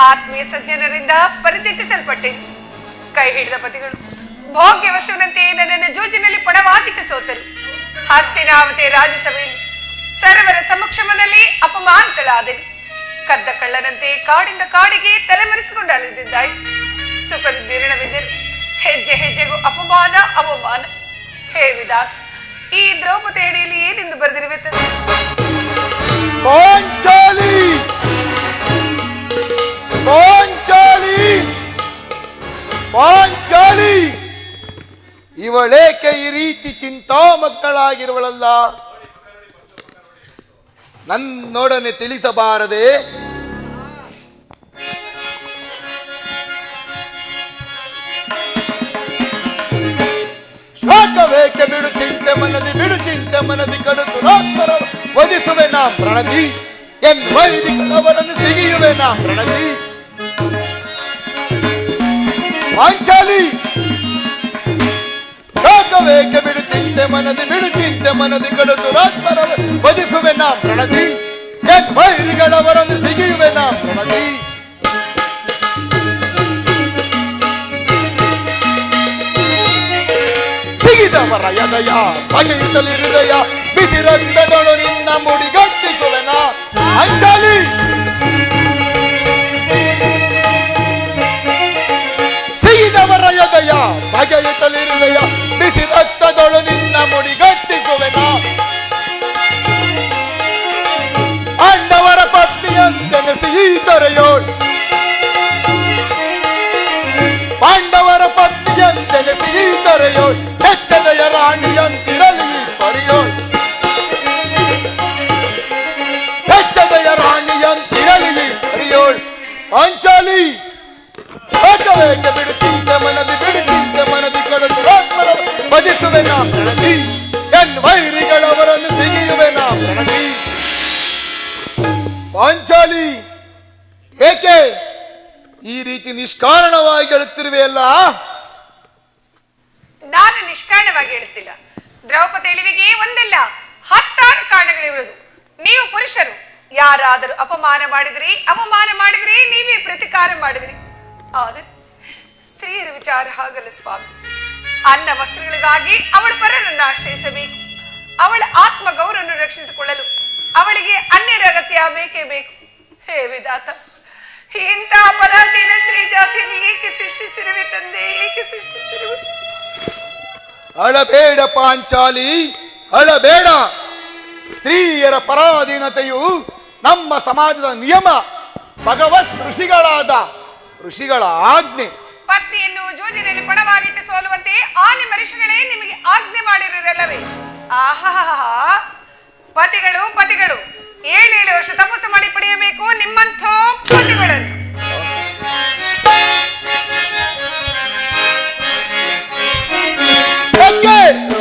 ಆತ್ಮೀಯ ಸಜ್ಜನರಿಂದ ಪರಿತ್ಯಜಿಸಲ್ಪಟ್ಟೆನು. ಕೈ ಹಿಡಿದ ಪತಿಗಳು ಭೋಗ್ಯ ವಸ್ತುವಿನಂತೆ ನನ್ನನ್ನು ಜೂಜಿನಲ್ಲಿ ಪಡವಾಗಿಟ್ಟು ಸೋತರು. ಹಸ್ತಿನಾವತಿ ರಾಜ್ಯಸಭೆಯಲ್ಲಿ ಸರ್ವರ ಸಮಕ್ಷಮದಲ್ಲಿ ಅಪಮಾನಿತಳಾದೆನು. ಕದ್ದ ಕಳ್ಳನಂತೆ ಕಾಡಿಂದ ಕಾಡಿಗೆ ತಲೆಮರೆಸಿಕೊಂಡು ಅಲೆದಿದ್ದಾಯಿತು. ಸುಖನಿರ್ಣವಿದ್ದರು. ಹೆಜ್ಜೆ ಹೆಜ್ಜೆಗೂ ಅಪಮಾನ ಅವಮಾನ. ಹೇ ವಿಧಾತ, ಈ ದ್ರೌಪದಿ ಅಡಿಯಲ್ಲಿ ಏನೆಂದು ಬರೆದಿರುತ್ತದೆ? ಪಾಂಚಾಲಿ ಪಾಂಚಾಲಿ ಪಾಂಚಾಲಿ, ಇವಳೇಕೆ ಈ ರೀತಿ ಚಿಂತಾಮಗ್ನಳಾಗಿರುವಳಲ್ಲ? ನನ್ನೊಡನೆ ತಿಳಿಸಬಾರದೆ? ಶಾಖವೇಕೆ ಬಿಡು ಚಿಂತೆ ಮನದಿ, ಬಿಡು ಚಿಂತೆ ಮನದಿ, ಕಡು ದುರಾತ್ಮರ ವಧಿಸುವೆ ನಾ ಪ್ರಣದಿ, ಎನ್ ವೈರಿಗಳವರನ್ನು ಸಿಗಿಯುವೆ ನಾ ಪ್ರಣದಿ. ಪಾಂಚಾಲಿ, ಶಾಖವೇಕೆ ಬಿಡು ಚಿಂತೆ ಮನದಿ, ಬಿಡು ಚಿಂತೆ ಮನದಿ, ಕಡು ದುರಾತ್ಮರ ವಧಿಸುವೆ ನಾ ಪ್ರಣದಿ, ಎನ್ ವೈರಿಗಳವರನ್ನು ಸಿಗಿಯುವೆ ನಾ ಪ್ರಣದಿ. ಸಿಗಿದವರ ಎದೆಯ ಬಗೆಯುತ್ತಲಿ ಹೃದಯ, ಬಿಸಿ ರಕ್ತದೊಳು ನಿನ್ನ ಮುಡಿಗಟ್ಟಿಸುವೆನ ಪಾಂಚಾಲಿ. ಸಿಗಿದವರ ಎದೆಯ ಬಗೆಯುತ್ತಲಿ ಹೃದಯ, ಬಿಸಿ ರಕ್ತದೊಳು ನಿನ್ನ ಮುಡಿಗಟ್ಟಿಸುವೆನ. ಪಾಂಡವರ ಪತ್ನಿಯಂತೆನಿಸಿ ಈ ತೊರೆಯೋಳು, ಪಾಂಡವರ ಪತ್ನಿಯಂತೆನಿಸಿ ಈ ತೊರೆಯೋಳು, ಹೆಚ್ಚದೆಯ ರಾಣಿಯಂತಿರಲಿ ಪರಿಯೋಳು, ಹೆಚ್ಚದೆಯ ರಾಣಿಯಂತಿರಲಿ ಪರಿಯೋಳು. ಪಾಂಚಾಲಿ, ಶಾಖವೇಕೆ ಬಿಡು ಚಿಂತೆ ಮನದಿ, ಬಿಡು ಚಿಂತೆ ಮನದಿ, ಕಡು ದುರಾತ್ಮರ ಭಜಿಸುವೆ ನಾ ಪ್ರಣದಿ, ಎನ್ ವೈರಿಗಳವರನ್ನು ಸಿಗಿಯುವೆ ನಾ ಪ್ರಣದಿ. ಪಾಂಚಾಲಿ, ಏಕೆ ಈ ರೀತಿ ನಿಷ್ಕಾರಣವಾಗಿ ಹೇಳುತ್ತಿರುವೆಯಲ್ಲ? ನಾನು ನಿಷ್ಕಾರಣವಾಗಿ ಹೇಳುತ್ತಿಲ್ಲ. ದ್ರೌಪದಿ ಇಳಿವಿಗೆ ಒಂದಲ್ಲ 10 ಕಾರಣಗಳಿರುವುದು. ನೀವು ಪುರುಷರು ಯಾರಾದರೂ ಅಪಮಾನ ಮಾಡಿದ್ರಿ ನೀವೇ ಪ್ರತಿಕಾರ ಮಾಡಿದ್ರಿ. ಆದರೆ ಸ್ತ್ರೀಯರ ವಿಚಾರ ಹಾಗಲ್ಲ ಸ್ವಾಮಿ. ಅನ್ನ ವಸ್ತ್ರಗಳಿಗಾಗಿ ಅವಳ ಪರರನ್ನು ಆಶ್ರಯಿಸಬೇಕು. ಅವಳ ಆತ್ಮ ಗೌರವವನ್ನು ರಕ್ಷಿಸಿಕೊಳ್ಳಲು ಅವಳಿಗೆ ಅನ್ಯರ ಅಗತ್ಯ ಬೇಕೇ ಬೇಕು. ಹೇ ವಿಧಾತ, ಇಂಥ ಪರಾಧೀನ ಸ್ತ್ರೀ ಜಾತಿಯನ್ನು ಏಕೆ ಸೃಷ್ಟಿಸಿರುವೆ ತಂದೆ, ಏಕೆ ಸೃಷ್ಟಿಸಿರುವೆ? ಅಳಬೇಡ ಪಾಂಚಾಲಿ, ಅಳಬೇಡ. ಸ್ತ್ರೀಯರ ಪರಾಧೀನತೆಯು ನಮ್ಮ ಸಮಾಜದ ನಿಯಮ, ಭಗವತ್ ಋಷಿಗಳ ಆಜ್ಞೆ. ಪತ್ನಿಯನ್ನು ಜೂಜಿನಲ್ಲಿ ಪಣವಾಗಿಟ್ಟು ಸೋಲುವಂತೆ ಆ ನಿಮ್ಮ ಋಷಿಗಳೇ ನಿಮಗೆ ಆಜ್ಞೆ ಮಾಡಿರಲ್ಲವೇ? ಆಹಾ, ಪತಿಗಳು 7 ವರ್ಷ ತಪಸ್ಸು ಮಾಡಿ ಪಡೆಯಬೇಕು ನಿಮ್ಮಂಥ ಪತಿಗಳನ್ನು.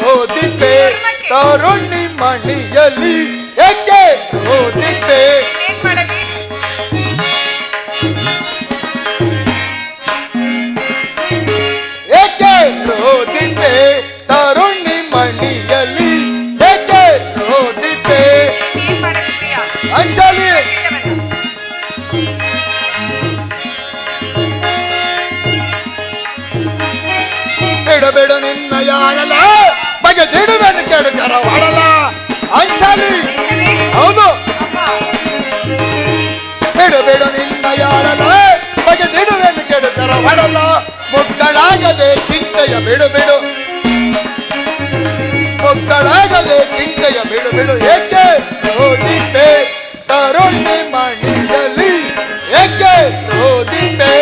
ರೋದಿದ್ದೆ ತರುಣಿ ಮಣಿಯಲ್ಲಿ, ಏಕೆ ರೋದಿದ್ದೆ? ಏನ್ ಮಾಡಲಿ? ಏಕೆ ರೋದಿದ್ದೆ ತರುಣಿ ಮಣಿಯಲ್ಲಿ, ಏಕೆ ರೋದಿದ್ದೆ? ಏನ್ ಮಾಡಲಿ ಪ್ರಿಯ? ಅಂಜಲಿ, ಬಿಡು ನಿನ್ನ ಯಾಳಲ, ಬಗೆದಿಡುವೆನು ಕೆಡುಕರ ವಾಡಲ. ಅಂಜಲಿ, ಹೌದು, ಬಿಡು ನಿನ್ನ ಯಾಳಲ, ಬಗೆದಿಡುವೆನು ಕೆಡುಕರ ವಾಡಲ. ಮುಗ್ಧಳಾಗದೆ ಚಿಂತೆಯ ಬಿಡು, ಮುಗ್ಧಳಾಗದೆ ಚಿಂತೆಯ ಬಿಡು. ಏಕೆ ರೋದಿದ್ದೆ ತರುಣಿ ಮಣಿಯಲ್ಲಿ, ಏಕೆ ರೋದಿದ್ದೆ?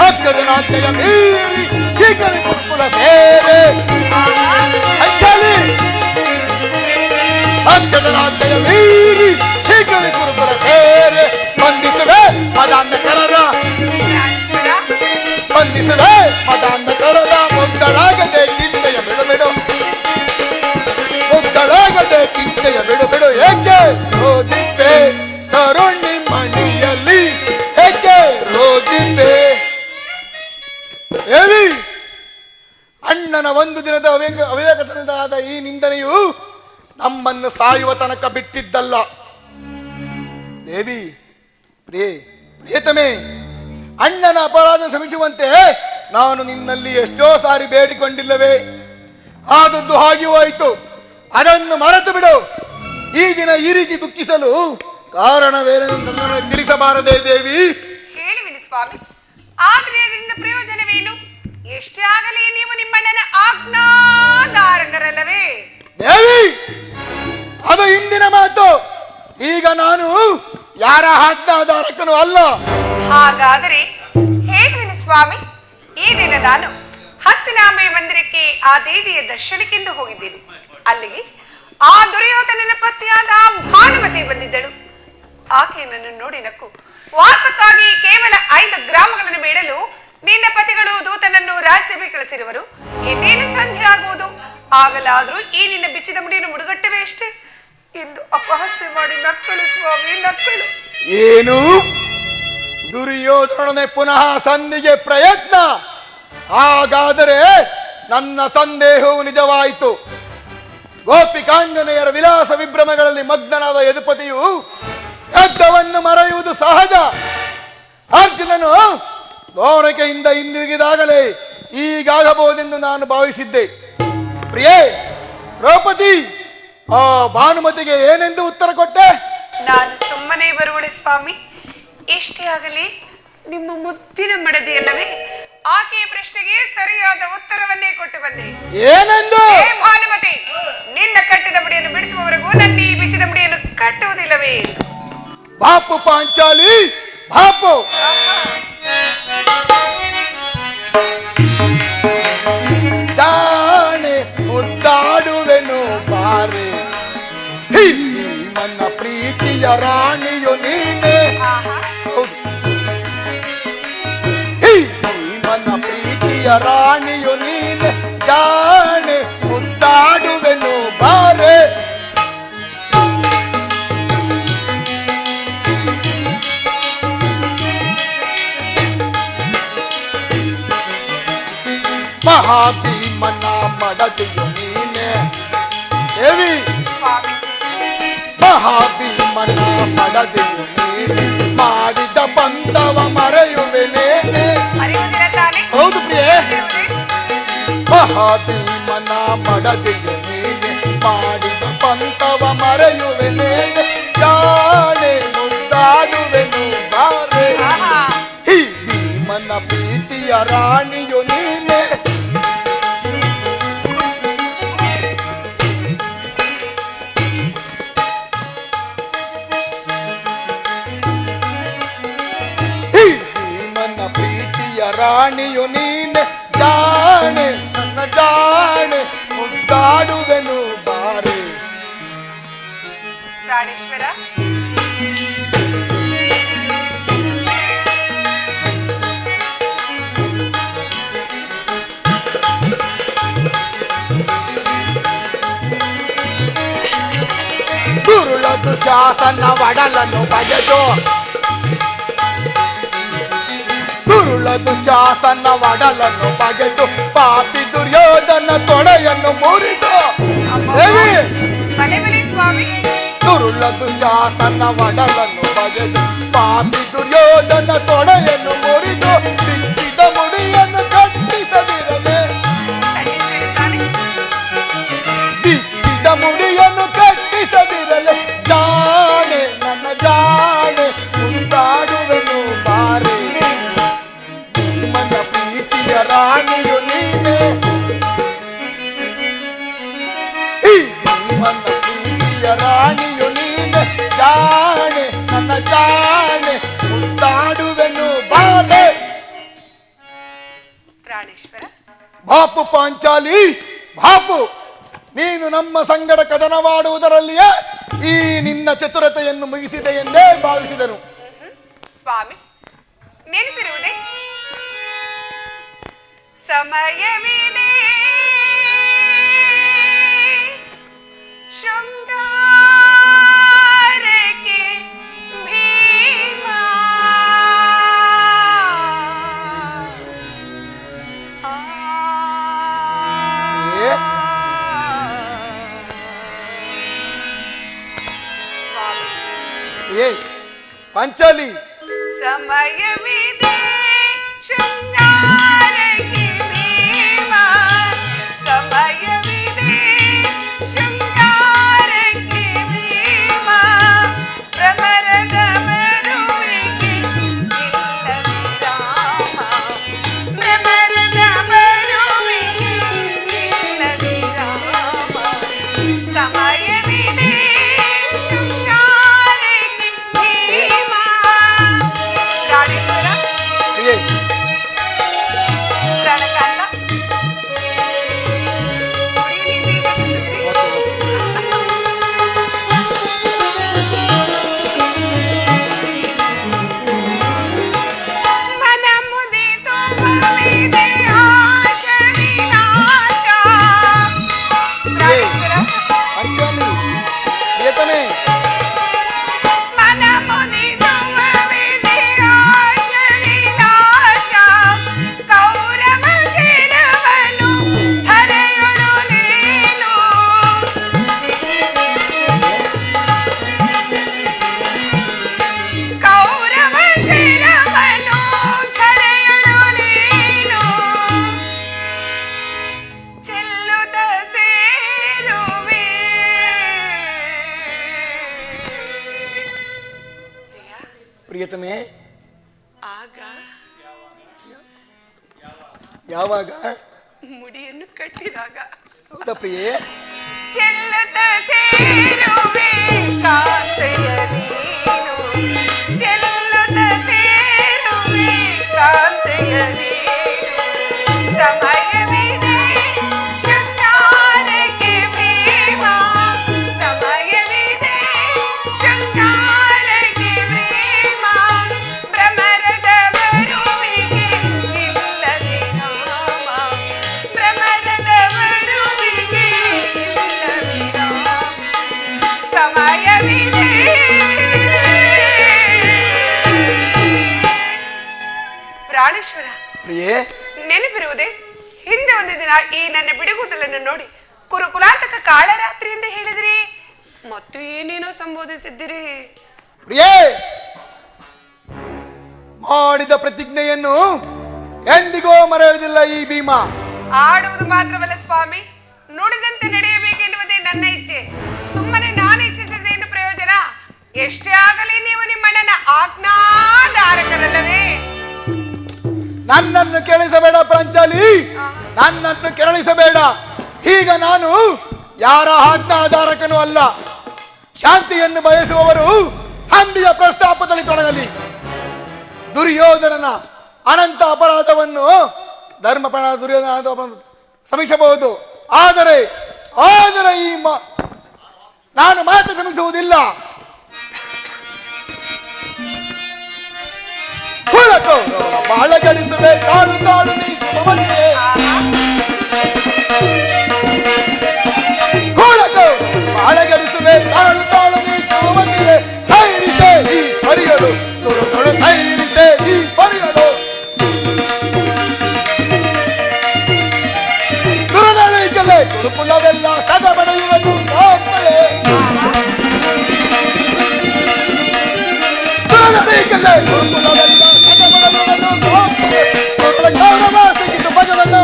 ಭಕ್ತಜನಾತ್ಮೆಯ ಮೀರಿ ಚೀಕಲಿ ಕುರುಕುಲ ಸೇರೆ. ಅಂಜಲಿ, ಭಕ್ತಜನಾತ್ಮೆಯ ಮೀರಿ ಚೀಕಲಿ ಕುರುಕುಲ ಸೇರೆ. ಬಂಧಿಸುವೆ ಮದಾಂಧಕರರ, ಬಂಧಿಸುವೆ ಮದಾಂಧಕರರ. ಮುಗ್ಧಳಾಗದೆ ಚಿಂತೆಯ ಬಿಡು, ಮುಗ್ಧಳಾಗದೆ ಚಿಂತೆಯ ಬಿಡು. ಏಕೆ ರೋದಿದ್ದೆ ತರುಣಿ ಮಣಿಯಲ್ಲಿ, ಏಕೆ ರೋದಿದ್ದೆ? ಹೇಳಿ, ಅಣ್ಣನ ಒಂದು ದಿನದ ಅವಿವೇಕತನದ ಈ ನಿಂದನೆಯು ನಮ್ಮನ್ನು ಸಾಯುವ ತನಕ ಬಿಟ್ಟಿದ್ದಲ್ಲ. ದೇವಿ, ಪ್ರಿಯತಮೇ, ಅಣ್ಣನ ಅಪರಾಧ ಕ್ಷಮಿಸುವಂತೆ ನಾನು ನಿನ್ನಲ್ಲಿ ಎಷ್ಟೋ ಸಾರಿ ಬೇಡಿಕೊಂಡಿಲ್ಲವೇ? ಆದದ್ದು ಹಾಗೆಯೂ ಆಯಿತು. ಅದನ್ನು ಮರೆತು ಬಿಡು. ಈ ದಿನ ಈ ರೀತಿ ದುಃಖಿಸಲು ಕಾರಣವೇನೆಂದು ನನ್ನನ್ನು ತಿಳಿಸಬಾರದೆ ದೇವಿ? ಹೇಳುವಿನಿ ಸ್ವಾಮಿ, ಆದ್ರೆ ಅದರಿಂದ ಪ್ರಯೋಜನವೇನು? ಎಷ್ಟೇ ಆಗಲಿ ನೀವು ನಿಮ್ಮಣ್ಣನ ಆಜ್ಞಾಧಾರಕರಲ್ಲವೇ? ದೇವಿ, ಅದು ಹಿಂದಿನ ಮಾತು. ಈಗ ನಾನು ಯಾರ ಆಜ್ಞಾಧಾರಕನೂ ಅಲ್ಲ. ಹಾಗಾದರೆ ಹೇಳುವಿನಿ ಸ್ವಾಮಿ, ಈ ದಿನ ನಾನು ಹಸ್ತಿನಾಂಬೆ ಮಂದಿರಕ್ಕೆ ಆ ದೇವಿಯ ದರ್ಶನಕ್ಕೆಂದು ಹೋಗಿದ್ದೇನೆ. ಅಲ್ಲಿಗೆ ಆ ದುರ್ಯೋಧನನ ಪತ್ನಿಯಾದ ಭಾನುಮತಿ ಬಂದಿದ್ದಳು. ಆಕೆ ನನ್ನನ್ನು ನೋಡಿ ನಕ್ಕು, ವಾಸಕ್ಕಾಗಿ ಕೇವಲ 5 ಗ್ರಾಮಗಳನ್ನು ಬೇಡಲು ನಿನ್ನ ಪತಿಗಳು ದೂತನನ್ನು ರಾಜ್ಯಸಭೆ ಕಳಿಸಿರುವರು. ಇನ್ನೇನು ಸಂಧ್ಯೆ ಆಗುವುದು, ಆಗಲಾದ್ರೂ ಈ ನಿನ್ನ ಬಿಚ್ಚಿದ ಮುಡಿಯನ್ನು ಮುಡುಗಟ್ಟವೇ ಅಷ್ಟೇ ಎಂದು ಅಪಹಾಸ್ಯ ಮಾಡಿ ನಕ್ಕಳು ಸ್ವಾಮಿ, ನಕ್ಕಳು. ಏನು? ದುರ್ಯೋಧನನೇ ಪುನಃ ಸಂಧಿಗೆ ಪ್ರಯತ್ನ? ಹಾಗಾದರೆ ನನ್ನ ಸಂದೇಹವು ನಿಜವಾಯಿತು. ಗೋಪಿಕಾಂಜನೆಯರ ವಿಲಾಸ ವಿಭ್ರಮಗಳಲ್ಲಿ ಮಗ್ನನಾದ ಯದುಪತಿಯು ಯುದ್ಧವನ್ನು ಮರೆಯುವುದು ಸಹಜ. ಅರ್ಜುನನು ದ್ವಾರಕೆಯಿಂದ ಹಿಂದಿರುಗಿದಾಗಲೇ ಈಗಾಗಬಹುದೆಂದು ನಾನು ಭಾವಿಸಿದ್ದೆ. ಪ್ರಿಯೇ ದ್ರೌಪದಿ, ಆ ಭಾನುಮತಿಗೆ ಏನೆಂದು ಉತ್ತರ ಕೊಟ್ಟೆ? ನಾನು ಸುಮ್ಮನೆ ಬರುವಳೆ ಸ್ವಾಮಿ. ಇಷ್ಟೇ ಆಗಲಿ ನಿಮ್ಮ ಮುದ್ದಿನ ಮಡದಿಯಲ್ಲವೇ? ಆಕೆಯ ಪ್ರಶ್ನೆಗೆ ಸರಿಯಾದ ಉತ್ತರವನ್ನೇ ಕೊಟ್ಟು ಬಂದೆ. ಏನೆಂದು? ಭಾನುಮತಿ, ನಿನ್ನ ಕಟ್ಟಿದ ಮುಡಿಯನ್ನು ಬಿಡಿಸುವವರೆಗೂ ನನ್ನ ಈ ಬಿಚ್ಚಿದ ಮುಡಿಯನ್ನು ಕಟ್ಟುವುದಿಲ್ಲವೇ? ಬಾಪು ಪಾಂಚಾಲಿ, ಬಾಪು. ಜಾಣೆ ಮುದ್ದಾಡುವೆನು ಬಾರೆ, ನನ್ನ ಪ್ರೀತಿಯ ರಾಣಿಯು ನೀನೆ. ನನ್ನ ಪ್ರೀತಿಯ ರಾಣಿಯು ನೀನೆ, ಜಾಣೆ ಮುದ್ದಾಡುವೆನು ಬಾರೆ. ಮಹಾಭೀಮನ ಮಡದಿಯು ನೀನೆ ದೇವಿ, ಮಹಾಭೀಮನ ಮಡದಿಯು ನೀನೆ, ಮಾಡಿದ ಬಂಧವ ಮರೆಯುವೆನೇನೆ. ಹೌದು ಪ್ರಿಯೆ, ಮಹಾಭೀಮನ ಮಡದಿಯು ನೀನೆ, ಮಾಡಿದ ಬಂಧವ ಮರೆಯುವೆನೇನೆ, ಜಾಣೆ ಮುದ್ದಾಡುವೆನು ಬಾರೆ. ಈ ಭೀಮನ ಪ್ರೀತಿಯ ರಾಣಿಯು ನೀನೆ. ರಾಣಿಯು ನೀನೆ, ಜಾಣೆ ನನ್ನ ಜಾಣೆ ಮುದ್ದಾಡುವೆನು ಬಾರೆ. ಪ್ರಾಣೇಶ್ವರ, ದುರುಳ ದುಶಾಸನ ಒಡಲನ್ನು ಬಗೆದು, ದುರುಳ ದುಶಾಸನ ಒಡಲನ್ನು ಬಗೆದು, ಪಾಪಿ ದುರ್ಯೋಧನ ತೊಡೆಯನ್ನು ಮುರಿದು. ಸ್ವಾಮಿ, ದುರುಳ ದುಶಾಸನ ಒಡಲನ್ನು ಬಗೆದು, ಪಾಪಿ ದುರ್ಯೋಧನ ತೊಡೆಯನ್ನು ಮುರಿದು, ಬಿಚ್ಚಿದ ಮುಡಿಯನ್ನು ಕಟ್ಟಿಸದಿರದೆ, ಬಿಚ್ಚಿದ ಮುಡಿಯನ್ನು ಕಟ್ಟಿಸದಿರಲೆ, ಜಾಣೆ ನನ್ನ ಜಾಣೆ ಮುಂದಾಡುವೆನು ಬಾರೆ. ಭೀಮನ ಪ್ರೀತಿಯ ರಾಣಿಯು ನೀನೆ, ಈ ಭೀಮನ ಪ್ರೀತಿಯ ರಾಣಿಯು ನೀನೆ, ಜಾಣೆ ನನ್ನ ಜಾಣೆ ಮುಂದಾಡುವೆನು ಬಾರೆ. ಪ್ರಾಣೇಶ್ವರ, ಬಾಪು ಪಾಂಚಾಲಿ, ಬಾಪು, ನೀನು ನಮ್ಮ ಸಂಗಡ ಕದನವಾಡುವುದರಲ್ಲಿಯೇ ಈ ನಿನ್ನ ಚತುರತೆಯನ್ನು ಮುಗಿಸಿದೆ ಎಂದೇ ಭಾವಿಸಿದನು. ಸ್ವಾಮಿ, ನೆನಪಿರುವುದೇ? ಸಮಯವಿದೆ ಶೃಂಗಾರಕ್ಕೆ ಭೀಮ, ಪಾಂಚಾಲಿ ಸಮಯವಿದೆ ಶೃಂಗಾರಕ್ಕೆ ಭೀಮ, ಸಮಯವಿದೆ ಶೃಂಗಾರಕ್ಕೆ ಭೀಮ, ಭ್ರಮರದ ಬರುವಿಗೆ ಇಲ್ಲ ವಿರಾಮ, ಭ್ರಮರದ ಬರುವಿಗೆ ಇಲ್ಲ ವಿರಾಮ, ಸಮಯವಿದೆ ಶೃಂಗಾರಕ್ಕೆ ಭೀಮ. ಪ್ರಾಣೇಶ್ವರ, ಪ್ರಿಯೆ ಪ್ರಾಣಕಾಂತ, ಹುಡುಗಿ ಗಮನಿಸಿದ್ರಿ? ಮನ ಮುದಿಸುವವಿದೆ ಆಶ ವಿನಾಶ. ಪ್ರಾಣೇಶ್ವರ, ಪಾಂಚಾಲಿ ಪ್ರಿಯತಮೆ ಮನ ಮುದಿಸುವವಿದೆ ಆಶ ವಿನಾಶ, ಕೌರವ ಶಿರವನು ಧರೆಯೊಳು ನೀನು, ಕೌರವ ಶಿರವನು ಧರೆಯೊಳು ನೀನು, ಚೆಲ್ಲುತ್ತ ಸೇರುವೆ. ಪ್ರಿಯತಮೆ ಆಗ ಯಾವಾಗ ಮುಡಿಯನ್ನು ಕಟ್ಟಿದಾಗ ಹೌದಾ ಪ್ರಿಯೆ ಚೆಲ್ಲುತ್ತ ಸೇರುವೆ ಕಾಂತೆಯ ನೀನು, ಚೆಲ್ಲುತ್ತ ಸೇರುವೆ ಕಾಂತೆಯ ನೀನು, ಸಮಯವಿದೆ ಶೃಂಗಾರಕ್ಕೆ ಭೀಮ, ಸಮಯವಿದೆ ಶೃಂಗಾರಕ್ಕೆ ಭೀಮ, ಭ್ರಮರದ ಬರುವಿಗೆ ಇಲ್ಲ ವಿರಾಮ, ಭ್ರಮರದ ಬರುವಿಗೆ ಇಲ್ಲ ವಿರಾಮ, ಸಮಯವಿದೆ. ಪ್ರಾಣೇಶ್ವರ, ಪ್ರಿಯೆ ನೆನಪಿರುವುದೇ ಹಿಂದೆ ಒಂದು ದಿನ ಈ ನನ್ನ ಬಿಡುಗುದಲನ್ನು ನೋಡಿ ಕುರುಕುಲಾಂತಕ ಕಾಳರಾತ್ರಿ ಎಂದು ಹೇಳಿದಿರಿ, ಮತ್ತು ಏನೇನೋ ಸಂಬೋಧಿಸಿದ್ದೀರಿ. ಪ್ರಿಯೆ ಮಾಡಿದ ಪ್ರತಿಜ್ಞೆಯನ್ನು ಎಂದಿಗೋ ಮರೆಯುವುದಿಲ್ಲ ಈ ಭೀಮ. ಆಡುವುದು ಮಾತ್ರವಲ್ಲ ಸ್ವಾಮಿ, ನುಡಿದಂತೆ ನಡೆಯಬೇಕೆನ್ನುವುದೇ ನನ್ನ ಇಚ್ಛೆ. ಸುಮ್ಮನೆ ನಾನು ಇಚ್ಛಿಸಿದ್ರೇನು ಪ್ರಯೋಜನ? ಎಷ್ಟೇ ಆಗಲಿ ನೀವು ನಿಮ್ಮಣ್ಣನ ಆಜ್ಞಾಧಾರಕರಲ್ಲವೇ? ನನ್ನನ್ನು ಕೆರಳಿಸಬೇಡ ಪಾಂಚಾಲಿ, ನನ್ನನ್ನು ಕೆರಳಿಸಬೇಡ. ಈಗ ನಾನು ಯಾರ ಆಜ್ಞಾಧಾರಕನೂ ಅಲ್ಲ. ಶಾಂತಿಯನ್ನು ಬಯಸುವವರು ಸಂಧಿಯ ಪ್ರಸ್ತಾಪದಲ್ಲಿ ತೊಡಗಲಿ. ದುರ್ಯೋಧನನ ಅನಂತ ಅಪರಾಧವನ್ನು ಧರ್ಮಪಣ ದುರ್ಯೋಧನ ಶ್ರಮಿಸಬಹುದು, ಆದರೆ ನಾನು ಮಾತ್ರ ಶ್ರಮಿಸುವುದಿಲ್ಲ. ಬಾಳ ಗಳಿಸುವೆ ತಾಳು ತಾಳು ನೀ ಶುಭವಂತೆ, ಬಾಳ ಗಳಿಸುವೆ ತಾಳು ತಾಳು ನೀ ಶುಭವಂತೆ, ಸೈರಿಸೆ ಈ ಪರಿಗಳು ತೊಳು ತೊಳು ಸೈರಿಸೆ ಈ ಪರಿಗಳು, ದುರದಳಿಕಲೆ ತುಳುಕುಲವೆಲ್ಲ ಸದ ಬಡೆಯುವುದು ಕಾಂತಲೆ, ದುರದಳಿಕಲೆ ತುಳುಕುಲವೆಲ್ಲ ಸದ ಬಡೆಯುವುದು ಕಾಂತಲೆ, ಕೌರವ ಸಿಕ್ಕಿತು ಭಗವನ,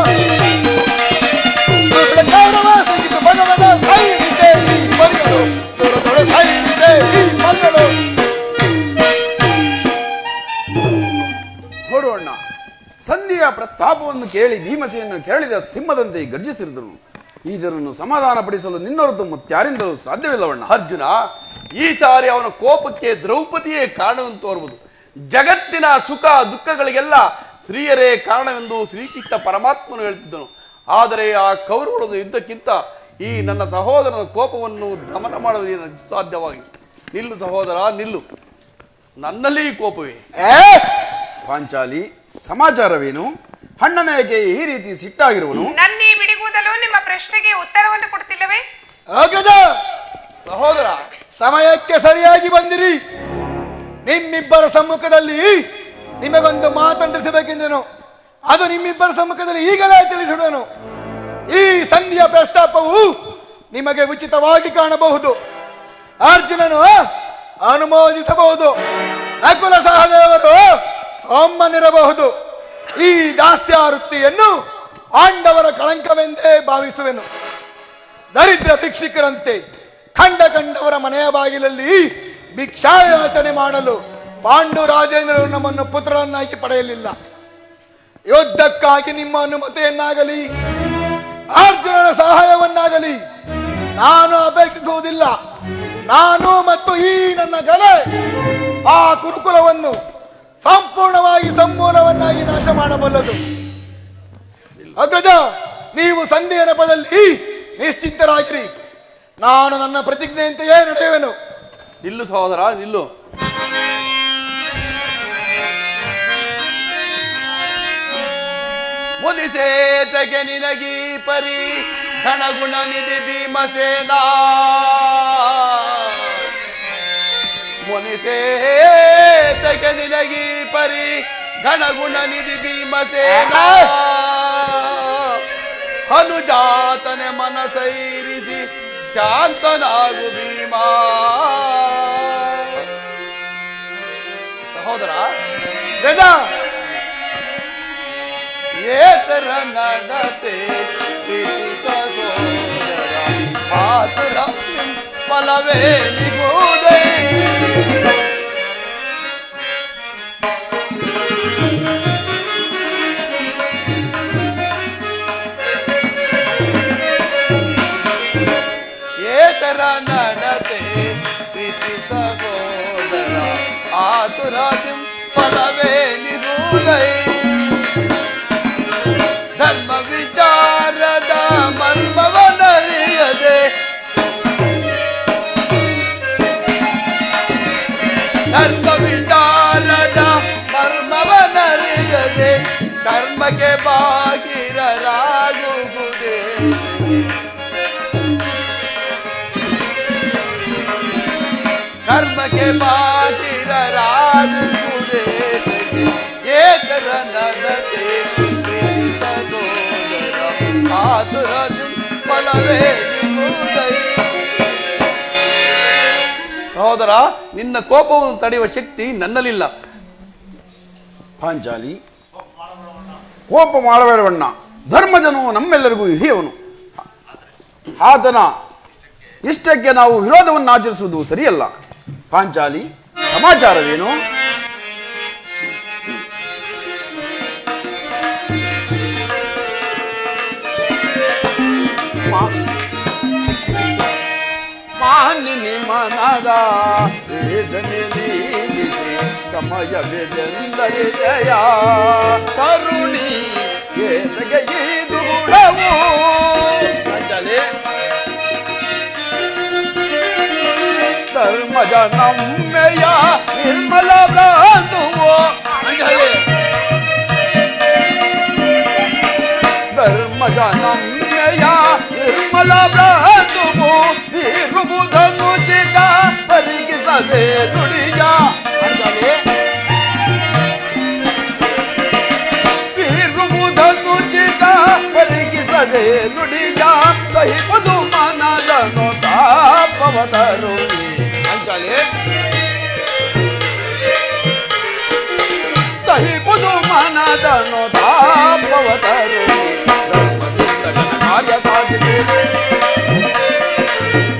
ಕೌರವ ಸಿಕ್ಕಿತು ಭಗವನ, ಸೈರಿಸೆ ಈ ಪರಿಗಳು ತೊಳು ತೊಳು ಸೈರಿಸೆ ಈ ಪರಿಗಳು. ನೋಡೋಣ, ಸಂಧಿಯ ಪ್ರಸ್ತಾಪವನ್ನು ಕೇಳಿ ಭೀಮಸೇನನ್ನು ಕೆರಳಿದ ಸಿಂಹದಂತೆ ಗರ್ಜಿಸಿರುದರು. ಇದನ್ನು ಸಮಾಧಾನಪಡಿಸಲು ನಿನ್ನೊರತು ಮತ್ತಾರಿಂದಲೂ ಸಾಧ್ಯವಿಲ್ಲವಣ್ಣ. ಅರ್ಜುನ, ಈ ಸಾರಿ ಅವನ ಕೋಪಕ್ಕೆ ದ್ರೌಪದಿಯೇ ಕಾರಣವೆಂದು ತೋರುವುದು. ಜಗತ್ತಿನ ಸುಖ ದುಃಖಗಳಿಗೆಲ್ಲ ಸ್ತ್ರೀಯರೇ ಕಾರಣವೆಂದು ಶ್ರೀಕೃಷ್ಣ ಪರಮಾತ್ಮನು ಹೇಳ್ತಿದ್ದನು. ಆದರೆ ಆ ಕೌರವರದ ಯುದ್ಧಕ್ಕಿಂತ ಈ ನನ್ನ ಸಹೋದರನ ಕೋಪವನ್ನು ದಮನ ಮಾಡುವುದು ಸಾಧ್ಯವಾಗಿ. ನಿಲ್ಲು ಸಹೋದರ, ನಿಲ್ಲು. ನನ್ನಲ್ಲಿ ಈ ಕೋಪವೇ. ಪಾಂಚಾಲಿ, ಸಮಾಚಾರವೇನು? ಅಣ್ಣನೇಗೆ ಈ ರೀತಿ ಸಿಟ್ಟಾಗಿರುವನು? ನನ್ನ ಈ ಬಿಡಿಗುವುದಲು ನಿಮ್ಮ ಪ್ರಶ್ನೆಗೆ ಉತ್ತರವನ್ನು ಕೊಡ್ತಿಲ್ಲವೇ? ಅಗ್ರಜ, ಸಹೋದರ, ಸಮಯಕ್ಕೆ ಸರಿಯಾಗಿ ಬಂದಿರಿ. ನಿಮ್ಮಿಬ್ಬರ ಸಮ್ಮುಖದಲ್ಲಿ ನಿಮಗೊಂದು ಮಾತಂಡಿಸಬೇಕೆಂದನು. ಅದು ನಿಮ್ಮಿಬ್ಬರ ಸಮ್ಮುಖದಲ್ಲಿ ಈಗಲೇ ತಿಳಿಸಿಡುವನು. ಈ ಸಂಧಿಯ ಪ್ರಸ್ತಾಪವು ನಿಮಗೆ ಉಚಿತವಾಗಿ ಕಾಣಬಹುದು. ಅರ್ಜುನನು ಅನುಮೋದಿಸಬಹುದು. ನಕುಲ ಸಹದೇವರು ಸಾಮಾನ್ಯರಬಹುದು. ಈ ದಾಸ್ಯಾವೃತ್ತಿಯನ್ನು ಪಾಂಡವರ ಕಳಂಕವೆಂದೇ ಭಾವಿಸುವೆನು. ದರಿದ್ರ ಭಿಕ್ಷುಕರಂತೆ ಕಂಡವರ ಮನೆಯ ಬಾಗಿಲಲ್ಲಿ ಭಿಕ್ಷಾಯಾಚನೆ ಮಾಡಲು ಪಾಂಡು ರಾಜೇಂದ್ರರು ನಮ್ಮನ್ನು ಪುತ್ರರನ್ನಾಗಿ ಪಡೆಯಲಿಲ್ಲ. ಯುದ್ಧಕ್ಕಾಗಿ ನಿಮ್ಮ ಅನುಮತಿಯನ್ನಾಗಲಿ ಅರ್ಜುನನ ಸಹಾಯವನ್ನಾಗಲಿ ನಾನು ಅಪೇಕ್ಷಿಸುವುದಿಲ್ಲ. ನಾನು ಮತ್ತು ಈ ನನ್ನ ಗಲೆ ಆ ಕುರುಕುಲವನ್ನು ಸಂಪೂರ್ಣವಾಗಿ ಸಮೂಲವನ್ನಾಗಿ ನಾಶ ಮಾಡಬಲ್ಲದು. ಅಗ್ರಜ, ನೀವು ಸಂಧಿಯ ನೆಪದಲ್ಲಿ ನಿಶ್ಚಿಂತರಾಗಿರಿ. ನಾನು ನನ್ನ ಪ್ರತಿಜ್ಞೆಯಂತೆಯೇ ನಡೆಯುವೆನು. ನಿಲ್ಲು ಸಹೋದರ, ನಿಲ್ಲು. ಮುನಿಸೇತಗೆ ನಿನಗೀ ಪರಿ ಘನಗುಣ ನಿಧಿ ಭೀಮಸೇನ. ಮುನಿಸೇತಗೆ ನಿನಗೀ ಪರಿ ಘನಗುಣ ನಿಧಿ ಭೀಮಸೇನ. ಅನುಜಾತನೆ ಮನಸೈರಿಸಿ ಶಾಂತನಾಗು ಭೀಮ. ಸಹೋದರ ಗಜ, ಏತರ ನಡತೆ ಪ್ರೀತಿತ ಸೋದರ ಆತರ ಫಲವೇ ನಿಗೋದೈ. ಏತರ ನಡತೆ ಪ್ರೀತಿತ ಸೋದರ ಆತುರ ಫಲವೇ ನಿಗೋದೈ. ಧರ್ಮ ವಿಚಾರದ ಮರ್ಮವನರಿಯದೆ ಧರ್ಮ ವಿಚಾರದ ಮರ್ಮವನರಿಯದೆ ಕರ್ಮಕ್ಕೆ ಬಾಗಿರರಾಗುವುದೇ. ಕರ್ಮಕ್ಕೆ ಬಾಗಿರರಾಗುವುದೇ. ಏತರ ನಡತೆ ಆತುರ ಫಲವೇ ನಿಗುದೈ. ಸಹೋದರ, ನಿನ್ನ ಕೋಪವನ್ನು ತಡೆಯುವ ಶಕ್ತಿ ನನ್ನಲ್ಲಿಲ್ಲ. ಪಾಂಚಾಲಿ, ಕೋಪ ಮಾಡಬೇಡವಣ್ಣ. ಧರ್ಮಜನು ನಮ್ಮೆಲ್ಲರಿಗೂ ಹಿರಿಯವನು. ಆತನ ಇಷ್ಟಕ್ಕೆ ನಾವು ವಿರೋಧವನ್ನು ಆಚರಿಸುವುದು ಸರಿಯಲ್ಲ. ಪಾಂಚಾಲಿ, ಸಮಾಚಾರವೇನು? ಮಾನಿನಿ ಮನದ ವೇದನೆ ನೀಡಿಸಿ ಸಮಯವೆಂದರೆ ಜಯ ಕರುಣಿ ಏತಗೆ ಇದು ಗುಣವು. ಅಂಜಲಿ, ಧರ್ಮಜ ನಮ್ಮೆಯ ನಿರ್ಮಲ ಭ್ರಾಂತುವು. ಅಂಜಲಿ, ಧರ್ಮಜ ನಮ್ಮೆಯ ನಿರ್ಮಲ ಭ್ರಾಂತುವು. ಇರುವುದನ್ನು ಚಿತ ಪರಿಗಿಸದೆ ನುಡಿಯ. ಅಂಜಲಿ, ಇರುವುದನ್ನು ಚಿತ ಪರಿಗಿಸದೆ ನುಡಿಯ. ಸಹಿಪದು ಮನದನು ತಾಪವತರುಣಿ. ಅಂಜಲಿ, ಸಹಿಪದು ಮನದನು ತಾಪವತರುಣಿ. ಧರ್ಮದಿಂದ ನನ್ನ ಕಾರ್ಯ ಸಾಧಿಸಿದೆ.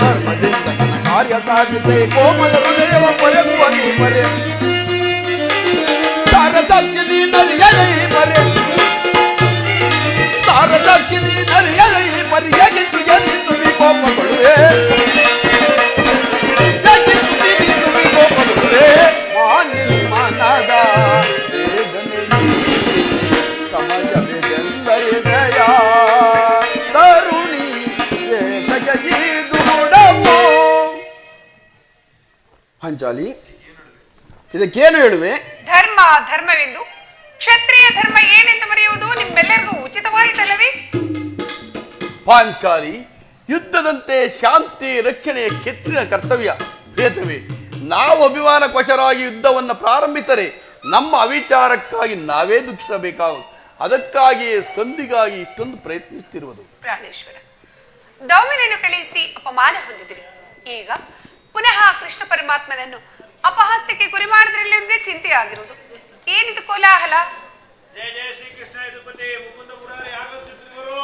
ಧರ್ಮದಿಂದ ನನ್ನ ಕಾರ್ಯ ಸಾಧಿಸಿ ಕೋಮಲ ಹೃದಯವ ಪೊರೆಗುವ ನೀ ಪರೆ. ಸಾರಸಾಕ್ಷಿ ನರಿಯರೈ ಪರೆ. ಸಾರಸಾಕ್ಷಿ ನರಿಯರೈ ಪರಿ. ಎಗಿತ್ತು ಎಗಿತ್ತು ಕೋಪಗೊಳ್ಳುವೆ. ಎಗಿತ್ತು ಕೋಪಗೊಳ್ಳುವೆ. ಮಾನಿನಿ ಮನದ ವೇದನೆ ಸಮಯವೆಂದರೆ ಜಯ ತರುಣಿ ಏತಗೆ ಇದು ಗುಣವು. ಪಾಂಚಾಲಿ, ಇದಕ್ಕೇನು ಹೇಳುವೆ? ಧರ್ಮ ಧರ್ಮವೆಂದು ಕ್ಷತ್ರಿಯ ಧರ್ಮ ಏನೆಂದು ಮರೆಯುವುದು ನಿಮ್ಮೆಲ್ಲರಿಗೂ ಉಚಿತವಾಯಿತಲ್ಲವೇ? ಪಾಂಚಾಲಿ, ಯುದ್ಧದಂತೆ ಶಾಂತಿ ರಕ್ಷಣೆಯ ಕ್ಷತ್ರಿಯ ಕರ್ತವ್ಯ ಭೇದವೇ. ನಾವು ಅಭಿಮಾನ ವಶರಾಗಿ ಯುದ್ಧವನ್ನು ಪ್ರಾರಂಭಿಸರೆ ನಮ್ಮ ಅವಿಚಾರಕ್ಕಾಗಿ ನಾವೇ ದುಃಖಿಸಬೇಕಾಗುವುದು. ಅದಕ್ಕಾಗಿಯೇ ಸಂಧಿಗಾಗಿ ಇಷ್ಟೊಂದು ಪ್ರಯತ್ನಿಸುತ್ತಿರುವುದು. ಪ್ರಾಣೇಶ್ವರ, ದೌಮ್ಯನನ್ನು ಕಳುಹಿಸಿ ಅಪಮಾನ ಹೊಂದಿದಿರಿ. ಈಗ ಪುನಃ ಕೃಷ್ಣ ಪರಮಾತ್ಮನನ್ನು ಅಪಹಾಸ್ಯಕ್ಕೆ ಗುರಿ ಮಾಡಿದ್ರಲ್ಲಿ ಚಿಂತೆ ಆಗಿರುವುದು. ಏನಿದು ಕೋಲಾಹಲ? ಜಯ ಜಯ ಶ್ರೀಕೃಷ್ಣ ಯದುಪತಿ ಮುಕುಂದ ಮುರಾರಿ ಆಗಮಿಸುತ್ತಿರುವರು.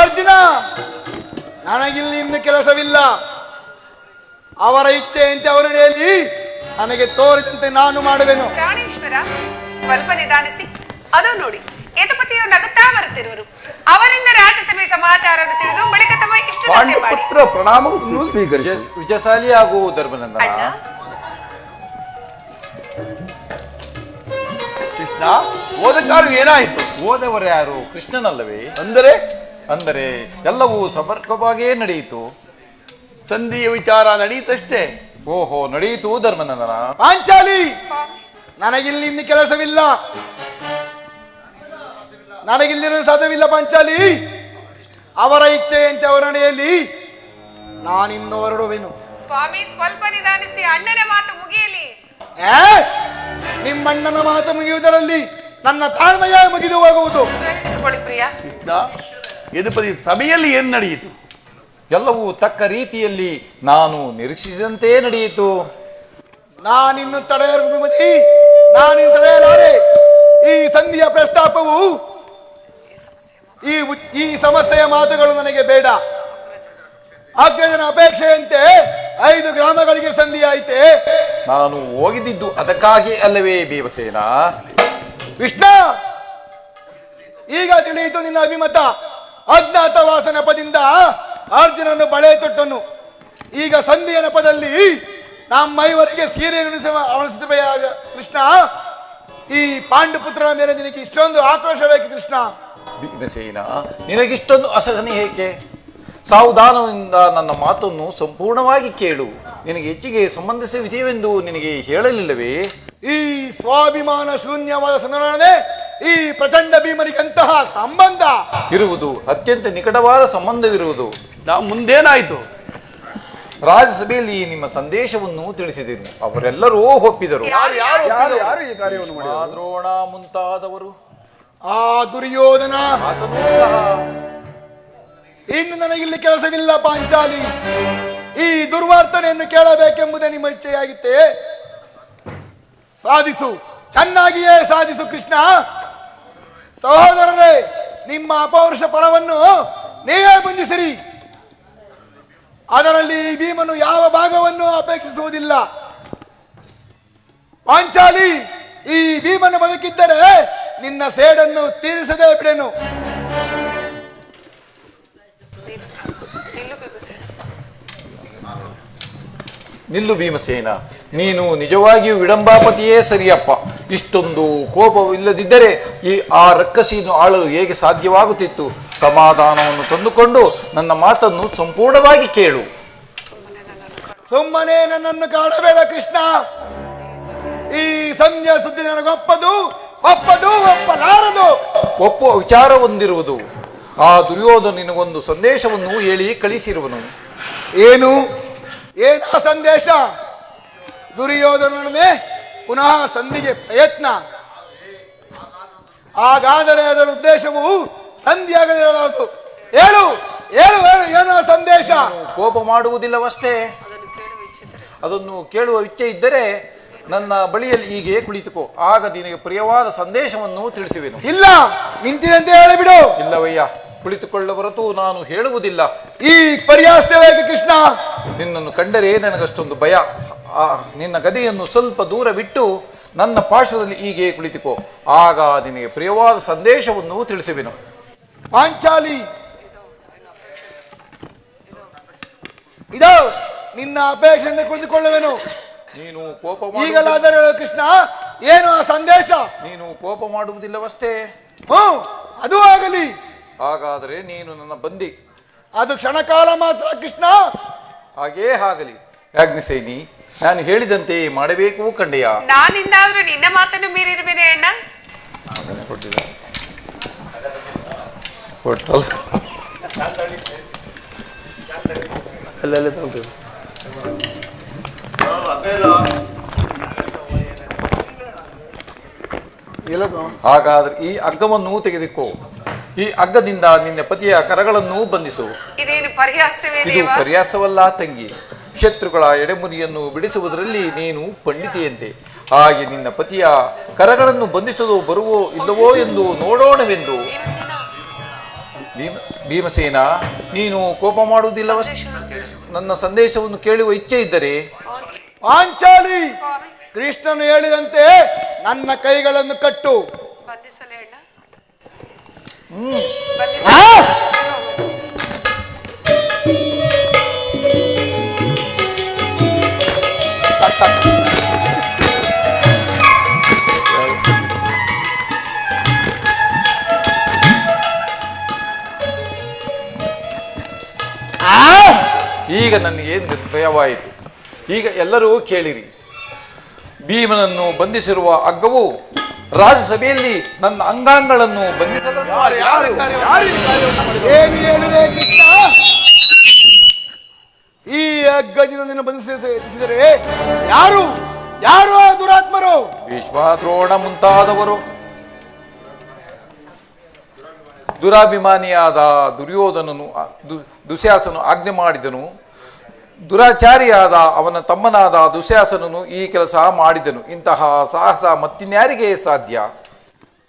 ಅರ್ಜುನ, ನನಗಿಲ್ಲಿ ಇನ್ನು ಕೆಲಸವಿಲ್ಲ. ಅವರ ಇಚ್ಛೆಯಂತೆ ಅವರಡಿಯಲ್ಲಿ ನನಗೆ ತೋರಿದಂತೆ ನಾನು ಮಾಡುವೆನು. ಪ್ರಾಣೇಶ್ವರ, ಸ್ವಲ್ಪ ನಿಧಾನಿಸಿ. ಅದು ನೋಡಿ, ಯದುಪತಿಯು ನಗುತ್ತಾ ಬರುತ್ತಿರುವರು. ಅವರಿಂದ ರಾಜ್ಯಸಭೆ ಸಮಾಚಾರವನ್ನು ತಿಳಿದು ಬಳಿಕ ತಮ್ಮ ಇಷ್ಟದಂತೆ ಮಾಡಿ. ಪಾಂಡುಪುತ್ರ ಪ್ರಣಾಮವನ್ನು ಸ್ವೀಕರಿಸಿ. ವಿಜಯಶಾಲಿ ಹಾಗೂ ಧರ್ಮನಂದನ. ಅಣ್ಣ, ಕೃಷ್ಣ, ಹೋದ ಕಾಲ ಏನಾಯಿತು? ಓದವರು ಯಾರು? ಕೃಷ್ಣನಲ್ಲವೇ? ಅಂದರೆ ಎಲ್ಲವೂ ಸಮರ್ಪಕವಾಗಿಯೇ ನಡೆಯಿತು. ಸಂಧಿಯ ವಿಚಾರ ನಡೆಯಿತಷ್ಟೇ. ಓಹೋ, ನಡೆಯಿತು ಧರ್ಮನಂದನ. ಪಾಂಚಾಲಿ, ನನಗಿಲ್ಲಿ ಇನ್ನು ಕೆಲಸವಿಲ್ಲ. ನನಗಿಲ್ಲಿರಲು ಸಾಧ್ಯವಿಲ್ಲ ಪಾಂಚಾಲಿ. ಅವರ ಇಚ್ಛೆಯಂತೆ ಅವರಣಿಯಲ್ಲಿ ನಾನಿನ್ನು ಹೊರಡುವೆನು. ಸ್ವಾಮಿ, ಸ್ವಲ್ಪ ನಿಧಾನಿಸಿ. ಅಣ್ಣನ ಮಾತು ಮುಗಿಯಲಿ. ನಿಮ್ಮಣ್ಣನ ಮಾತು ಮುಗಿಯುವುದರಲ್ಲಿ ನನ್ನ ತಾಳ್ಮೆಯ ಮುಗಿದು ಹೋಗುವುದು. ಸಹಿಸಿಕೊಳ್ಳಿ ಪ್ರಿಯ. ಕೃಷ್ಣ, ಯದುಪತಿ ಸಭೆಯಲ್ಲಿ ಏನು ನಡೆಯಿತು? ಎಲ್ಲವೂ ತಕ್ಕ ರೀತಿಯಲ್ಲಿ ನಾನು ನಿರೀಕ್ಷಿಸಿದಂತೆ ನಡೆಯಿತು. ನಾನಿನ್ನು ತಡೆಯಲಾರೆ. ಈ ಸಂಧಿಯ ಪ್ರಸ್ತಾಪವು, ಈ ಸಮಸ್ಯೆಯ ಮಾತುಗಳು ನನಗೆ ಬೇಡ. ಅಗ್ರಜನ ಅಪೇಕ್ಷೆಯಂತೆ 5 ಗ್ರಾಮಗಳಿಗೆ ಸಂಧಿಯಾಯಿತೆ. ನಾನು ಹೋಗಿದ್ದು ಅದಕ್ಕಾಗಿ ಅಲ್ಲವೇ ಭೀಮಸೇನ? ಕೃಷ್ಣ, ಈಗ ತಿಳಿಯಿತು ನಿನ್ನ ಅಭಿಮತ. ಅಜ್ಞಾತವಾಸ ನೆಪದಿಂದ ಅರ್ಜುನನ್ನು ಬಳೆ ತೊಟ್ಟನು. ಈಗ ಸಂಧಿಯ ನೆಪದಲ್ಲಿ ನಮ್ಮೈವರಿಗೆ ಸೀರೆ ಅವನಿಸುತ್ತವೆ. ಕೃಷ್ಣ, ಈ ಪಾಂಡುಪುತ್ರನ ಮೇಲೆ ನಿನಗೆ ಇಷ್ಟೊಂದು ಆಕ್ರೋಶ ಬೇಕು ಕೃಷ್ಣ? ಭೀಮಸೇನ, ನಿನಗಿಷ್ಟೊಂದು ಅಸಹನೆ ಏಕೆ? ಸಾವಧಾನದಿಂದ ನನ್ನ ಮಾತನ್ನು ಸಂಪೂರ್ಣವಾಗಿ ಕೇಳು. ನಿನಗೆ ಹೆಚ್ಚಿಗೆ ಸಂಬಂಧಿಸವಿದೆಯೆಂದು ನಿನಗೆ ಹೇಳಲಿಲ್ಲವೇ? ಈ ಸ್ವಾಭಿಮಾನ ಶೂನ್ಯವಾದ ಸಂಧಾನವೇ ಈ ಪ್ರಚಂಡ ಭೀಮನಿಗಂತಹ ಸಂಬಂಧ ಇರುವುದು, ಅತ್ಯಂತ ನಿಕಟವಾದ ಸಂಬಂಧವಿರುವುದು. ಮುಂದೇನಾಯ್ತು? ರಾಜ್ಯಸಭೆಯಲ್ಲಿ ನಿಮ್ಮ ಸಂದೇಶವನ್ನು ತಿಳಿಸಿದೆನು. ಅವರೆಲ್ಲರೂ ಒಪ್ಪಿದರು. ಯಾರು ಈ ಕಾರ್ಯವನ್ನು ಮಾಡಿದರು? ದ್ರೋಣ ಮುಂತಾದವರು. ಆ ದುರ್ಯೋಧನ ಆತನೂ ಸಹ. ಇನ್ನು ನನಗಿಲ್ಲಿ ಕೆಲಸವಿಲ್ಲ ಪಾಂಚಾಲಿ. ಈ ದುರ್ವರ್ತನೆಯನ್ನು ಕೇಳಬೇಕೆಂಬುದೇ ನಿಮ್ಮ ಇಚ್ಛೆಯಾಗಿತ್ತೆ. ಸಾಧಿಸು, ಚೆನ್ನಾಗಿಯೇ ಸಾಧಿಸು ಕೃಷ್ಣ. ಸಹೋದರರೇ, ನಿಮ್ಮ ಅಪೌರುಷ ಪರವನ್ನು ನೀವೇ ಬಂಧಿಸಿರಿ. ಅದರಲ್ಲಿ ಭೀಮನು ಯಾವ ಭಾಗವನ್ನು ಅಪೇಕ್ಷಿಸುವುದಿಲ್ಲ. ಪಾಂಚಾಲಿ, ಈ ಭೀಮನು ಬದುಕಿದ್ದರೆ ನಿನ್ನ ಸೇಡನ್ನು ತೀರಿಸದೇ ಬಿಡೆನು. ನಿಲ್ಲು ಭೀಮಸೇನ, ನೀನು ನಿಜವಾಗಿಯೂ ವಿಡಂಬಾಪತಿಯೇ ಸರಿಯಪ್ಪ. ಇಷ್ಟೊಂದು ಕೋಪವಿಲ್ಲದಿದ್ದರೆ ಆ ರಕ್ಕಸಿಯನ್ನು ಆಳಲು ಹೇಗೆ ಸಾಧ್ಯವಾಗುತ್ತಿತ್ತು? ಸಮಾಧಾನವನ್ನು ತಂದುಕೊಂಡು ನನ್ನ ಮಾತನ್ನು ಸಂಪೂರ್ಣವಾಗಿ ಕೇಳು. ಸುಮ್ಮನೆ ನನ್ನನ್ನು ಕಾಡಬೇಡ ಕೃಷ್ಣ. ಈ ಸಂಧ್ಯಾ ಸುದ್ದಿ ನನಗೊಪ್ಪದು ಒಪ್ಪಲಾರದು. ಒಪ್ಪುವ ವಿಚಾರ ಹೊಂದಿರುವುದು. ಆ ದುರ್ಯೋಧನ ನಿನಗೊಂದು ಸಂದೇಶವನ್ನು ಹೇಳಿ ಕಳಿಸಿರುವನು. ಏನು ಸಂದೇಶ? ದುರ್ಯೋಧನೊಡನೆ ಪುನಃ ಸಂಧಿಗೆ ಪ್ರಯತ್ನ. ಹಾಗಾದರೆ ಅದರ ಉದ್ದೇಶವು ಸಂಧಿಯಾಗದಿರಲಾರದು. ಹೇಳು ಏನೋ ಸಂದೇಶ? ಕೋಪ ಮಾಡುವುದಿಲ್ಲವಷ್ಟೇ. ಅದನ್ನು ಕೇಳುವ ಇಚ್ಛೆ ಇದ್ದರೆ ನನ್ನ ಬಳಿಯಲ್ಲಿ ಹೀಗೆ ಕುಳಿತುಕೋ. ಆಗ ನಿನಗೆ ಪ್ರಿಯವಾದ ಸಂದೇಶವನ್ನು ತಿಳಿಸುವೆನು. ಇಲ್ಲ, ನಿಂತಿದಂತೆ ಹೇಳಿಬಿಡು. ಇಲ್ಲವಯ್ಯ, ಕುಳಿತುಕೊಳ್ಳ ಹೊರತು ನಾನು ಹೇಳುವುದಿಲ್ಲ. ಈ ಪರ್ಯಾಸ್ತವೇಕೆ ಕೃಷ್ಣ? ನಿನ್ನನ್ನು ಕಂಡರೆ ನನಗಷ್ಟೊಂದು ಭಯ. ನಿನ್ನ ಗದೆಯನ್ನು ಸ್ವಲ್ಪ ದೂರ ಬಿಟ್ಟು ನನ್ನ ಪಾರ್ಶ್ವದಲ್ಲಿ ಹೀಗೆ ಕುಳಿತುಕೋ. ಆಗ ನಿನಗೆ ಪ್ರಿಯವಾದ ಸಂದೇಶವನ್ನು ತಿಳಿಸುವೆನು. ಪಾಂಚಾಲಿ, ಇದೋ ನಿನ್ನ ಅಪೇಕ್ಷೆಯಿಂದ ಕುಳಿತುಕೊಳ್ಳುವೆನು. ನೀನು ಕೋಪ ಈಗಲಾದರೆ ಕೃಷ್ಣ, ಏನು ಆ ಸಂದೇಶ? ನೀನು ಕೋಪ ಮಾಡುವುದಿಲ್ಲವಷ್ಟೇ. ಅದು ಆಗಲಿ. ಹಾಗಾದರೆ ನೀನು ನನ್ನ ಬಂದಿ. ಅದು ಕ್ಷಣಕಾಲ ಮಾತ್ರ ಕೃಷ್ಣ. ಹಾಗೇ ಆಗಲಿ. ಯಾಜ್ಞಸೇನಿ, ನಾನು ಹೇಳಿದಂತೆ ಮಾಡಬೇಕು ಕಂಡೆಯ. ನಾನಿಂದಾದ್ರೂ ನಿನ್ನ ಮಾತನ್ನು ಮೀರಿರುವೇನೆ ಅಣ್ಣ. ಹಾಗಾದ್ರೆ ಈ ಹಗ್ಗವನ್ನು ತೆಗೆದುಕೋ. ಈ ಹಗ್ಗದಿಂದ ನಿನ್ನ ಪತಿಯ ಕರಗಳನ್ನು ಬಂಧಿಸು. ಇದೇನು ಪರ್ಯಾಸವೇ ಇದು ದೇವ? ಪರ್ಯಾಸವಲ್ಲ ತಂಗಿ. ಶತ್ರುಗಳ ಎಡೆಮುರಿಯನ್ನು ಬಿಡಿಸುವುದರಲ್ಲಿ ನೀನು ಪಂಡಿತೆಯಂತೆ. ಹಾಗೆ ನಿನ್ನ ಪತಿಯ ಕರಗಳನ್ನು ಬಂಧಿಸಲು ಬರುವೋ ಇಲ್ಲವೋ ಎಂದು ನೋಡೋಣವೆಂದು. ಭೀಮಸೇನ, ನೀನು ಕೋಪ ಮಾಡುವುದಿಲ್ಲವ? ನನ್ನ ಸಂದೇಶವನ್ನು ಕೇಳುವ ಇಚ್ಛೆ ಇದ್ದರೆ ಪಾಂಚಾಲಿ, ಕೃಷ್ಣನು ಹೇಳಿದಂತೆ ನನ್ನ ಕೈಗಳನ್ನು ಕಟ್ಟು. ಬಂಧಿಸಲೇ ಅಣ್ಣ? ಈಗ ನನಗೆ ನಿರ್ಭಯವಾಯಿತು. ಈಗ ಎಲ್ಲರೂ ಕೇಳಿರಿ. ಭೀಮನನ್ನು ಬಂಧಿಸಿರುವ ಹಗ್ಗವು ರಾಜಸಭೆಯಲ್ಲಿ ನನ್ನ ಅಂಗಾಂಗಗಳನ್ನು ಬಂಧಿಸಲು ಏನು ಹೇಳಿದೆ ಕೃಷ್ಣ? ಈ ಹಗ್ಗದಿಂದ ನಿನ್ನ ಬಂಧಿಸಿದರೆ ಯಾರು ಯಾರು ಆ ದುರಾತ್ಮರು? ವಿಶ್ವಾದ್ರೋಣ ಮುಂತಾದವರು. ದುರಾಭಿಮಾನಿಯಾದ ದುರ್ಯೋಧನನು ದುಶ್ಯಾಸನು ಆಜ್ಞೆ ಮಾಡಿದನು. ದುರಾಚಾರಿಯಾದ ಅವನ ತಮ್ಮನಾದ ದುಶ್ಯಾಸನನು ಈ ಕೆಲಸ ಮಾಡಿದನು. ಇಂತಹ ಸಾಹಸ ಮತ್ತಿನ್ಯಾರಿಗೆ ಸಾಧ್ಯ?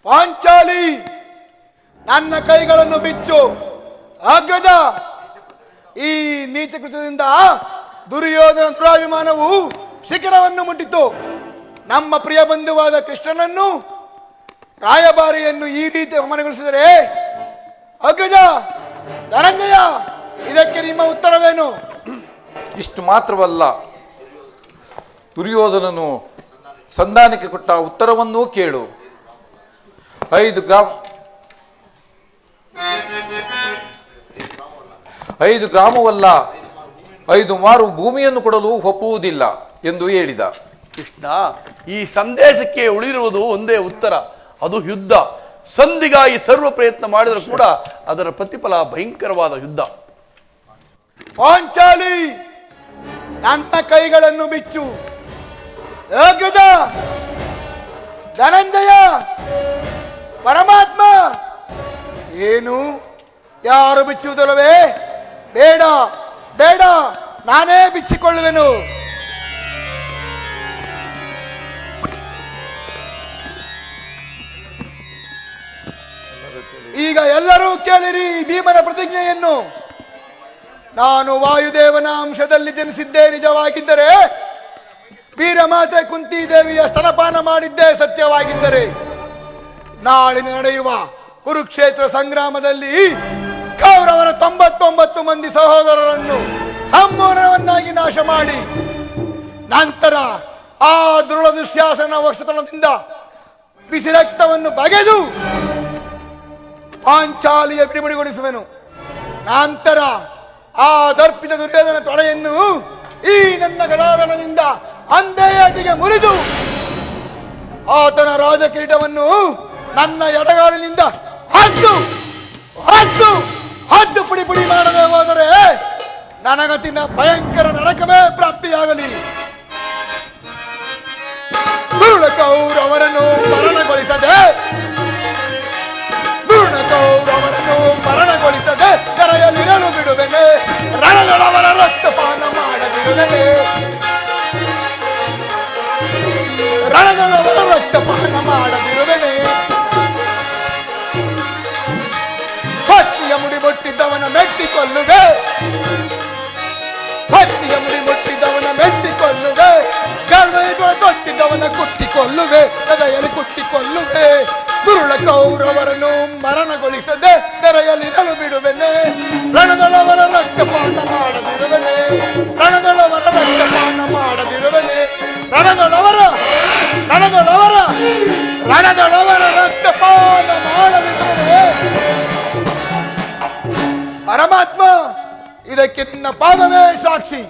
ಪಾಂಚಾಲಿ, ನನ್ನ ಕೈಗಳನ್ನು ಬಿಚ್ಚು. ಅಗ್ರಜ, ಈ ನೀಚ ಕೃತ್ಯದಿಂದ ದುರ್ಯೋಧನ ದುರಾಭಿಮಾನವು ಶಿಖರವನ್ನು ಮುಟ್ಟಿತು. ನಮ್ಮ ಪ್ರಿಯ ಬಂಧುವಾದ ಕೃಷ್ಣನನ್ನು, ರಾಯಭಾರಿಯನ್ನು ಈ ರೀತಿ ಅವಮಾನಗೊಳಿಸಿದರೆ ಅಗ್ರಜ, ಧನಂಜಯ, ಇದಕ್ಕೆ ನಿಮ್ಮ ಉತ್ತರವೇನು? ಇಷ್ಟು ಮಾತ್ರವಲ್ಲ, ದುರ್ಯೋಧನನು ಸಂಧಾನಕ್ಕೆ ಕೊಟ್ಟ ಉತ್ತರವನ್ನೂ ಕೇಳು. 5 ಗ್ರಾಮವಲ್ಲ 5 ಮಾರು ಭೂಮಿಯನ್ನು ಕೊಡಲು ಒಪ್ಪುವುದಿಲ್ಲ ಎಂದು ಹೇಳಿದ. ಕೃಷ್ಣ, ಈ ಸಂದೇಶಕ್ಕೆ ಉಳಿರುವುದು ಒಂದೇ ಉತ್ತರ, ಅದು ಯುದ್ಧ. ಸಂಧಿಗಾಗಿ ಸರ್ವ ಪ್ರಯತ್ನ ಮಾಡಿದರೂ ಕೂಡ ಅದರ ಪ್ರತಿಫಲ ಭಯಂಕರವಾದ ಯುದ್ಧ. ಪಾಂಚಾಲಿ, ನನ್ನ ಕೈಗಳನ್ನು ಬಿಚ್ಚು. ಅಗ್ರಜ, ಧನಂಜಯ, ಪರಮಾತ್ಮ, ಏನು ಯಾರು ಬಿಚ್ಚುವುದಲ್ಲವೇ? ಬೇಡ ಬೇಡ, ನಾನೇ ಬಿಚ್ಚಿಕೊಳ್ಳುವೆನು. ಈಗ ಎಲ್ಲರೂ ಕೇಳಿರಿ ಭೀಮನ ಪ್ರತಿಜ್ಞೆಯನ್ನು. ನಾನು ವಾಯುದೇವನ ಅಂಶದಲ್ಲಿ ಜನಿಸಿದ್ದೇ ನಿಜವಾಗಿದ್ದರೆ, ವೀರಮಾತೆ ಕುಂತಿ ದೇವಿಯ ಸ್ತನಪಾನ ಮಾಡಿದ್ದೇ ಸತ್ಯವಾಗಿದ್ದರೆ, ನಾಳೆ ನಡೆಯುವ ಕುರುಕ್ಷೇತ್ರ ಸಂಗ್ರಾಮದಲ್ಲಿ ಕೌರವರ 99 ಮಂದಿ ಸಹೋದರರನ್ನು ಸಂಪೂರ್ಣವನ್ನಾಗಿ ನಾಶ ಮಾಡಿ, ನಂತರ ಆ ದುರುಳ ದುಶ್ಯಾಸನ ವಕ್ಷತನದಿಂದ ಬಿಸಿ ರಕ್ತವನ್ನು ಬಗೆದು ಪಾಂಚಾಲಿಯ ಬಿಡುಗಡೆಗೊಳಿಸುವೆನು. ನಂತರ ಆ ದರ್ಪಿತ ದುರ್ಯೋಧನ ತೊಡೆಯನ್ನು ಈ ನನ್ನ ಗದಾಧನದಿಂದ ಅಂದೆಯಾಟಿಗೆ ಮುರಿದು ಆತನ ರಾಜಕಿರೀಟವನ್ನು ನನ್ನ ಎಡಗಾಲಿನಿಂದ ಹದ್ದು ಪುಡಿ ಪುಡಿ ಮಾಡದೆ ಹೋದರೆ ನನಗತಿನ ಭಯಂಕರ ನರಕವೇ ಪ್ರಾಪ್ತಿಯಾಗಲಿ. ಕೌರವರನ್ನು ಮರಣಗೊಳಿಸದೆ ಕರೆಯಲಿರಲು ಬಿಡುವೆನೆ. ರಣದೊಳವರ ರಕ್ತಪಾನ ಮಾಡದಿರುವೆನೆ. ರಣದೊಳವರ ರಕ್ತಪಾನ ಮಾಡದಿರುವೆನೆ. ಹತ್ತಿಯ ಮುಡಿ ಮುಟ್ಟಿದ್ದವನ ಮೆಟ್ಟಿಕೊಳ್ಳುವೆ. ಹತ್ತಿಯ ಮುಡಿ ಮುಟ್ಟಿದ್ದವನ ಮೆಟ್ಟಿಕೊಳ್ಳುವೆ. ಗರ್ವಗಳು ತೊಟ್ಟಿದ್ದವನ ಕುಟ್ಟಿಕೊಳ್ಳುವೆ. ಹೃದಯಲ್ಲಿ ಕುಟ್ಟಿಕೊಳ್ಳುವೆ. ದುರುಳ ಕೌರವರನ್ನು ಮರಣಗೊಳಿಸದೆ ತೆರೆಯಲಿರಲು ಬಿಡುವೆನೆ. ರಣದೊಳವರ ರಕ್ತಪಾನ ಮಾಡದಿರುವೆನೆ. ರಣದೊಳವರ ರಕ್ತಪಾನ ಮಾಡದಿರುವೆನೆ. ರಣದೊಳವರ ರಕ್ತಪಾನ ಮಾಡದಿರುವೆನೆ. ಪರಮಾತ್ಮ, ಇದಕ್ಕೆ ನಿನ್ನ ಪಾದವೇ ಸಾಕ್ಷಿ.